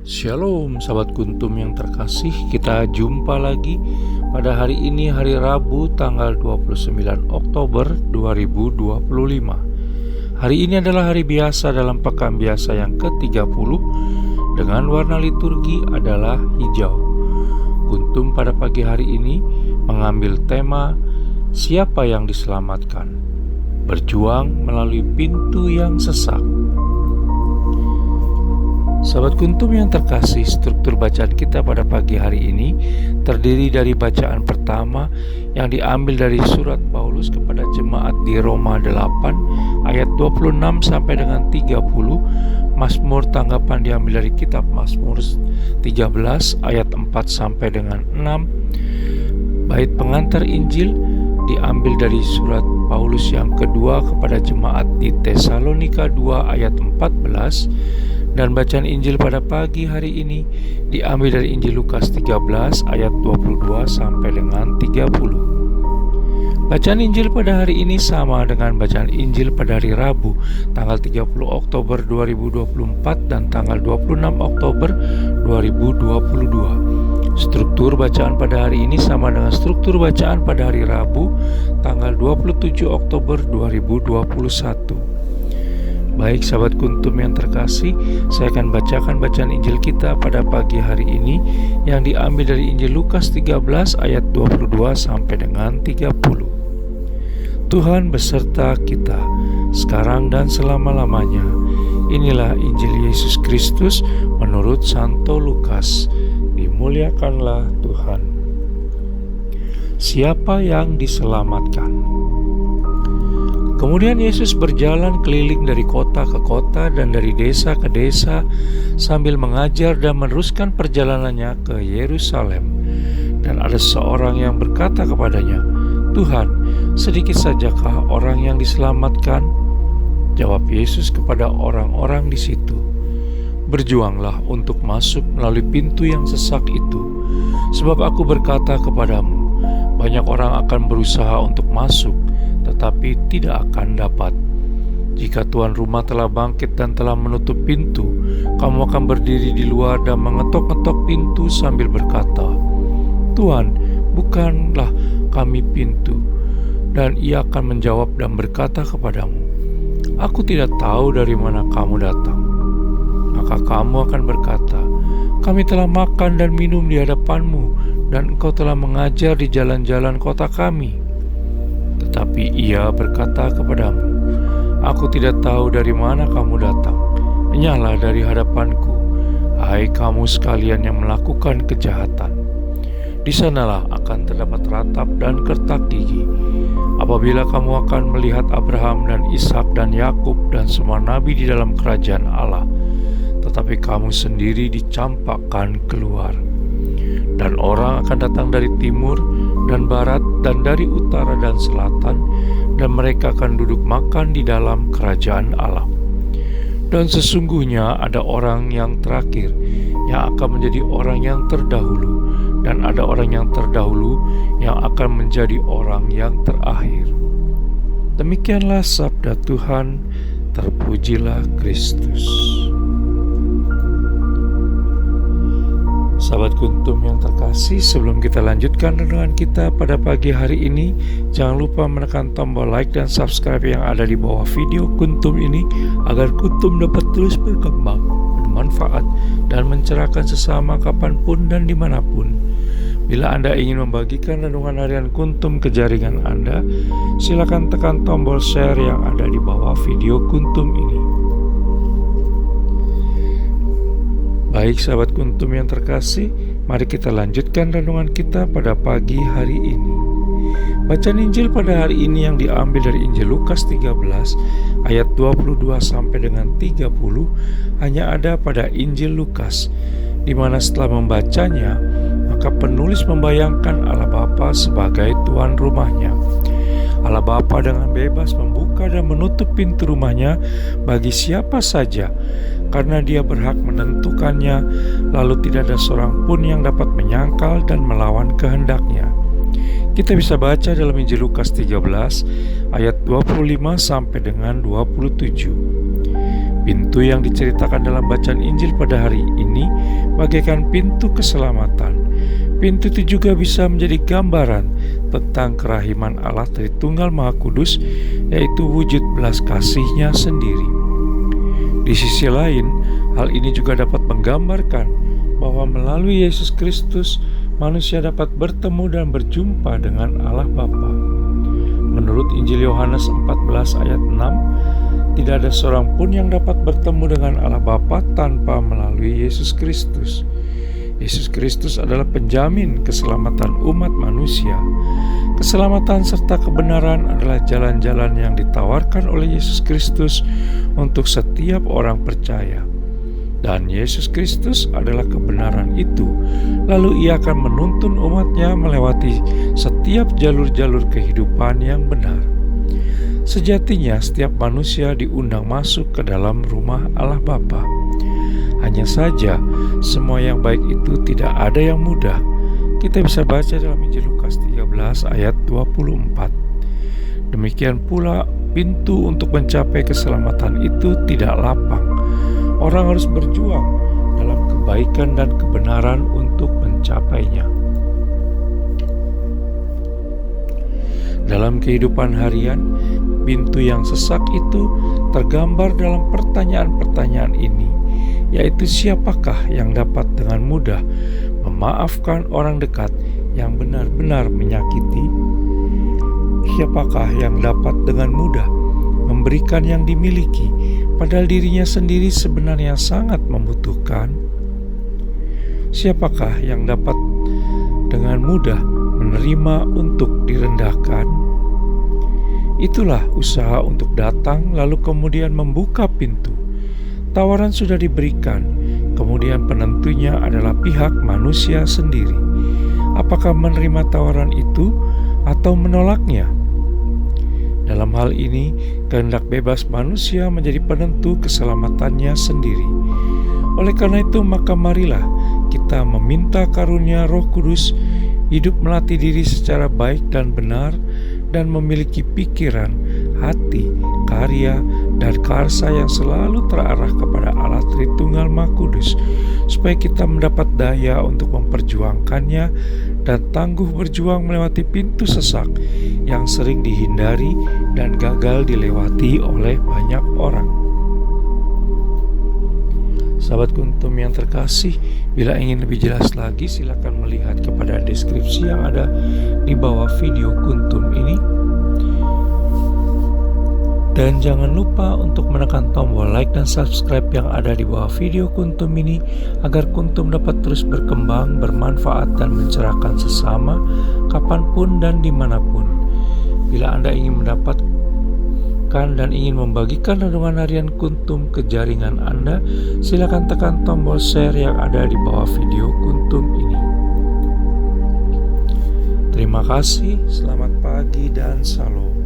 Shalom sahabat Kuntum yang terkasih, kita jumpa lagi pada hari ini, hari Rabu tanggal 29 Oktober 2025. Hari ini adalah hari biasa dalam pekan biasa yang ke-30 dengan warna liturgi adalah hijau. Kuntum pada pagi hari ini mengambil tema siapa yang diselamatkan, berjuang melalui pintu yang sesak. Sahabat Kuntum yang terkasih, struktur bacaan kita pada pagi hari ini terdiri dari bacaan pertama yang diambil dari surat Paulus kepada jemaat di Roma 8 ayat 26 sampai dengan 30. Mazmur tanggapan diambil dari kitab Mazmur 13 ayat 4 sampai dengan 6. Bait pengantar Injil diambil dari surat Paulus yang kedua kepada jemaat di Tesalonika 2 ayat 14. Dan bacaan Injil pada pagi hari ini diambil dari Injil Lukas 13 ayat 22 sampai dengan 30. Bacaan Injil pada hari ini sama dengan bacaan Injil pada hari Rabu tanggal 30 Oktober 2024 dan tanggal 26 Oktober 2022. Struktur bacaan pada hari ini sama dengan struktur bacaan pada hari Rabu tanggal 27 Oktober 2021. Baik sahabat Kuntum yang terkasih, saya akan bacakan bacaan Injil kita pada pagi hari ini yang diambil dari Injil Lukas 13 ayat 22 sampai dengan 30. Tuhan beserta kita sekarang dan selama-lamanya. Inilah Injil Yesus Kristus menurut Santo Lukas. Dimuliakanlah Tuhan. Siapa yang diselamatkan? Kemudian Yesus berjalan keliling dari kota ke kota dan dari desa ke desa sambil mengajar dan meneruskan perjalanannya ke Yerusalem. Dan ada seorang yang berkata kepadanya, "Tuhan, sedikit sajakah orang yang diselamatkan?" Jawab Yesus kepada orang-orang di situ, "Berjuanglah untuk masuk melalui pintu yang sesak itu. Sebab aku berkata kepadamu, banyak orang akan berusaha untuk masuk, tetapi tidak akan dapat. Jika tuan rumah telah bangkit dan telah menutup pintu, kamu akan berdiri di luar dan mengetok-ngetok pintu sambil berkata, 'Tuan, bukanlah kami pintu.' Dan ia akan menjawab dan berkata kepadamu, 'Aku tidak tahu dari mana kamu datang.' Maka kamu akan berkata, 'Kami telah makan dan minum di hadapanmu, dan engkau telah mengajar di jalan-jalan kota kami.' Tetapi ia berkata kepadamu, 'Aku tidak tahu dari mana kamu datang. Enyahlah dari hadapanku, hai kamu sekalian yang melakukan kejahatan.' Di sanalah akan terdapat ratap dan kertak gigi, apabila kamu akan melihat Abraham dan Ishak dan Yakub dan semua nabi di dalam kerajaan Allah, tetapi kamu sendiri dicampakkan keluar. Dan orang akan datang dari timur dan barat dan dari utara dan selatan, dan mereka akan duduk makan di dalam kerajaan Allah. Dan sesungguhnya ada orang yang terakhir yang akan menjadi orang yang terdahulu, dan ada orang yang terdahulu yang akan menjadi orang yang terakhir." Demikianlah sabda Tuhan. Terpujilah Kristus. Sahabat Kuntum yang terkasih, sebelum kita lanjutkan renungan kita pada pagi hari ini, jangan lupa menekan tombol like dan subscribe yang ada di bawah video Kuntum ini agar Kuntum dapat terus berkembang, bermanfaat, dan mencerahkan sesama kapanpun dan dimanapun. Bila Anda ingin membagikan renungan harian Kuntum ke jaringan Anda, silakan tekan tombol share yang ada di bawah video Kuntum ini. Baik sahabat Kuntum yang terkasih, mari kita lanjutkan renungan kita pada pagi hari ini. Bacaan Injil pada hari ini yang diambil dari Injil Lukas 13 ayat 22 sampai dengan 30 hanya ada pada Injil Lukas, di mana setelah membacanya, maka penulis membayangkan Allah Bapa sebagai tuan rumahnya. Allah Bapa dengan bebas membuka dan menutup pintu rumahnya bagi siapa saja, karena Dia berhak menentukannya, lalu tidak ada seorang pun yang dapat menyangkal dan melawan kehendaknya. Kita bisa baca dalam Injil Lukas 13 ayat 25 sampai dengan 27. Pintu yang diceritakan dalam bacaan Injil pada hari ini bagaikan pintu keselamatan. Pintu itu juga bisa menjadi gambaran tentang kerahiman Allah Tritunggal Maha Kudus, yaitu wujud belas kasih-Nya sendiri. Di sisi lain, hal ini juga dapat menggambarkan bahwa melalui Yesus Kristus, manusia dapat bertemu dan berjumpa dengan Allah Bapa. Menurut Injil Yohanes 14 ayat 6, tidak ada seorang pun yang dapat bertemu dengan Allah Bapa tanpa melalui Yesus Kristus. Yesus Kristus adalah penjamin keselamatan umat manusia. Keselamatan serta kebenaran adalah jalan-jalan yang ditawarkan oleh Yesus Kristus untuk setiap orang percaya. Dan Yesus Kristus adalah kebenaran itu. Lalu Ia akan menuntun umat-Nya melewati setiap jalur-jalur kehidupan yang benar. Sejatinya setiap manusia diundang masuk ke dalam rumah Allah Bapa. Hanya saja semua yang baik itu tidak ada yang mudah. Kita bisa baca dalam Injil Lukas 13 ayat 24. Demikian pula pintu untuk mencapai keselamatan itu tidak lapang. Orang harus berjuang dalam kebaikan dan kebenaran untuk mencapainya. Dalam kehidupan harian, pintu yang sesak itu tergambar dalam pertanyaan-pertanyaan ini, yaitu siapakah yang dapat dengan mudah memaafkan orang dekat yang benar-benar menyakiti? Siapakah yang dapat dengan mudah memberikan yang dimiliki padahal dirinya sendiri sebenarnya sangat membutuhkan? Siapakah yang dapat dengan mudah menerima untuk direndahkan? Itulah usaha untuk datang lalu kemudian membuka pintu. Tawaran sudah diberikan, kemudian penentunya adalah pihak manusia sendiri. Apakah menerima tawaran itu atau menolaknya? Dalam hal ini, kehendak bebas manusia menjadi penentu keselamatannya sendiri. Oleh karena itu, maka marilah kita meminta karunia Roh Kudus, hidup melatih diri secara baik dan benar, dan memiliki pikiran, hati, karya, dan karsa yang selalu terarah kepada Allah Tritunggal Maha Kudus, supaya kita mendapat daya untuk memperjuangkannya dan tangguh berjuang melewati pintu sesak yang sering dihindari dan gagal dilewati oleh banyak orang. Sahabat Kuntum yang terkasih, bila ingin lebih jelas lagi silakan melihat kepada deskripsi yang ada di bawah video Kuntum ini. Dan jangan lupa untuk menekan tombol like dan subscribe yang ada di bawah video Kuntum ini agar Kuntum dapat terus berkembang, bermanfaat dan mencerahkan sesama kapanpun dan dimanapun. Bila Anda ingin mendapatkan dan ingin membagikan renungan harian Kuntum ke jaringan Anda, silakan tekan tombol share yang ada di bawah video Kuntum ini. Terima kasih, selamat pagi dan salam.